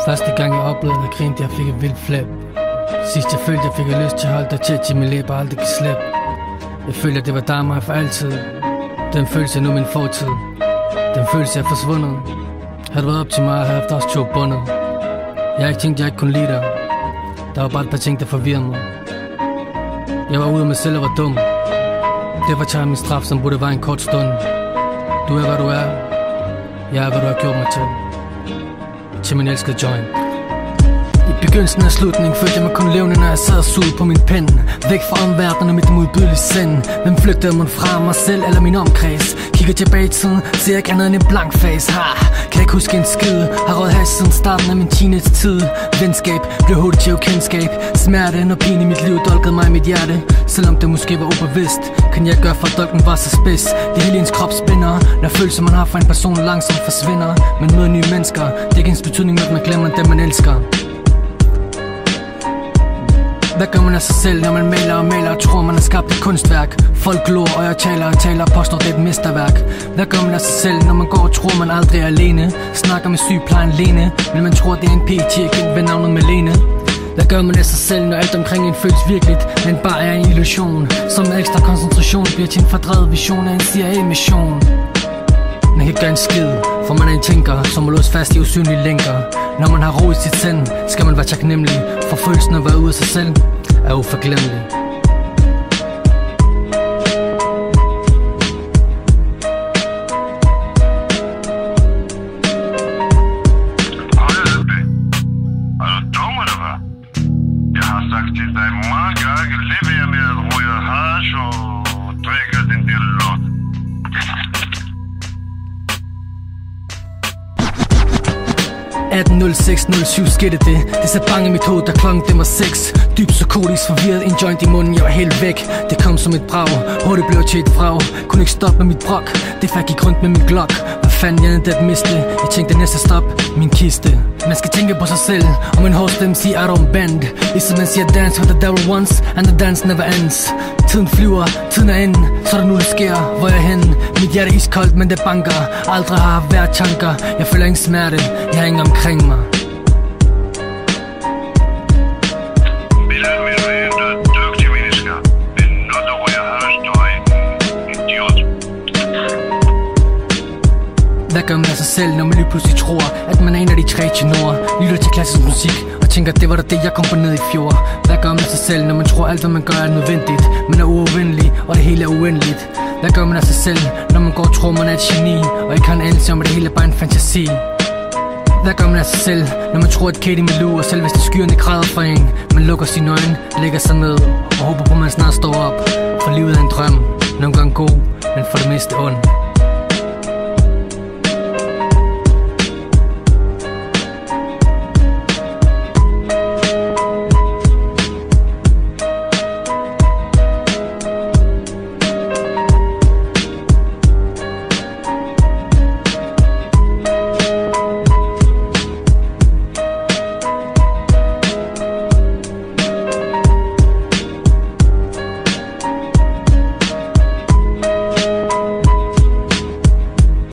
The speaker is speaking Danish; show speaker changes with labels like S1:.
S1: Første gang jeg oplevede at grine, jeg fik et vildt flip. Sidst jeg følte, jeg fik lyst til at holde dig tæt til min læber, aldrig kan slippe. Jeg følte, at det var dig og mig for altid. Den følelse er nu min fortid. Den følelse er forsvundet. Havde du været op til mig, havde jeg haft os to bundet. Jeg har ikke tænkt, jeg ikke kunne lide dig. Der var bare et par ting, der forvirrede mig. Jeg var ude af mig selv og var dum. Derfor tager jeg min straf, som burde være en kort stund. Du er, hvad du er. Jeg er, hvad du har gjort mig til. Til min elskede joint. I begyndelsen og slutningen følte jeg mig kun levende, når jeg sad og sugede på min pen. Væk fra omverdenen og mit modbydelige sind. Hvem flygtede mig fra mig selv eller min omkreds? Kigger tilbage i tiden, ser jeg ikke andet end en blank face. Kan ikke huske en skid. Har røget hash siden starten af min teenage-tid. Venskab blev hurtigt til ukendskab. Smerte og pine i mit liv dolkede mig i mit hjerte. Selvom det måske var ubevidst, kan jeg gøre for at dolken var så spids. Det hele ens krop spænder, når følelser man har for en person langsomt forsvinder. Man møder nye mennesker, det er ikke ens betydning med at man glemmer dem man elsker. Hvad gør man af sig selv, når man maler og maler og tror, man har skabt et kunstværk? Folk glor, og jeg taler og taler og påstår, det er et mesterværk. Hvad gør man af sig selv, når man går og tror, man aldrig er alene? Snakker med sygeplejen Lene, men man tror, det er en PET-agent ved navnet Malene. Hvad gør man af sig selv, når alt omkring en føles virkeligt, men bare er en illusion? Som med ekstra koncentration bliver til en fordrevet vision af en CIA-mission. Man kan gøre en skid, for man er en tænker, som må låse fast i usynlige lænker. Når man har ro i sit sind, skal man være taknemmelig, for følelsen at være ude af sig selv er uforglemmelig.
S2: Er du dum eller hvad? Jeg har sagt til dig mange gange, lad være med at ryge hash og drikke den der lort.
S1: 18.06.07 skete det. Det satte bange i mit hoved, da klokken den var 6. Dyb psykotisk forvirret, en joint i munden, jeg var helt væk. Det kom som et brag, hurtigt blev til et vrag. Kunne ikke stoppe med mit brok, det for jeg gik rundt med min Glock. Hvad fanden jeg endte at miste? Jeg tænkte næste stop, min kiste. Man skal tænke på sig selv, og en hård stemme siger I don't bend. Ligesom man siger dance what the devil wants, and the dance never ends. Tiden flyver, tiden er inde, så er det nu det sker, hvor jeg er henne. Mit hjerte er iskoldt, men det banker. Aldrig har jeg været tanker, jeg føler ingen smerte, jeg har ingen omkring mig. Hvad gør man af sig selv, når man lige pludselig tror, at man er en af de 3 tenorer? Lytter til klassisk musik og tænker, det var da det, jeg kom på ned i fjor. Hvad gør man af sig selv, når man tror, alt hvad man gør er nødvendigt, men er uafvendelig, og det hele er uendeligt? Hvad gør man af sig selv, når man går og tror, man er et geni, og ikke har en anelse om, at det hele er bare en fantasi? Hvad gør man af sig selv, når man tror, at Katie Malou og selveste skyerne græder for en? Man lukker sine øjne, lægger sig ned og håber på, at man snart står op. For livet er en drøm, nogle gange god, men for det meste ond.